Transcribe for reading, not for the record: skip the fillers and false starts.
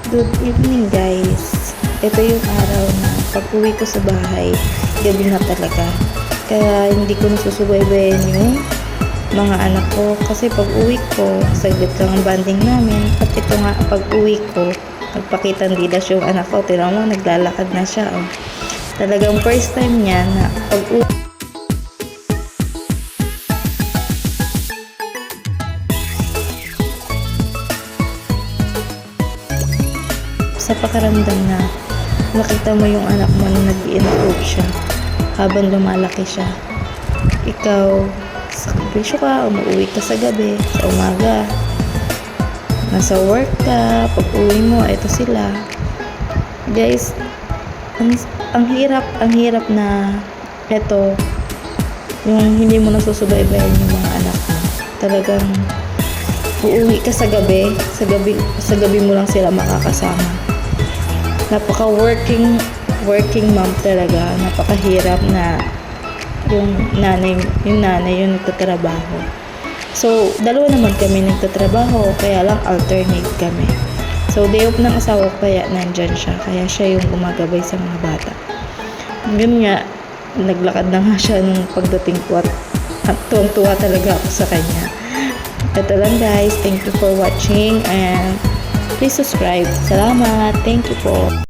Good evening guys. Ito yung araw na pag-uwi ko sa bahay, gabi na talaga. Kaya hindi ko nasusubaybayan yung mga anak ko. Kasi pag-uwi ko, saglit lang ang banding namin. At ito nga, pag-uwi ko, nagpakitang didas yung anak ko. Tira mo, naglalakad na siya. Oh. Talagang first time niya na pag-uwi. Sa pakaramdam na makita mo yung anak mo na nag-i-improve siya habang lumalaki siya. Ikaw, sakripisyo ka, umuwi ka sa gabi, sa umaga, nasa work ka, pag uwi mo, ito sila. Guys, ang hirap na ito, yung hindi mo nasusubaybayan yung mga anak mo. Talagang uuwi ka sa gabi mo lang sila makakasama. Napaka-working mom talaga. Napakahirap na yung nanay yung nagtatrabaho. So, dalawa naman kami nagtatrabaho, kaya lang alternate kami. So, day off ng asawa ko, kaya nandyan siya. Kaya siya yung gumagabay sa mga bata. Yun nga, naglakad na nga siya nung pagdating ko at tuwang-tuwa talaga ako sa kanya. Ito lang guys. Thank you for watching and please subscribe. Salamat. Thank you po.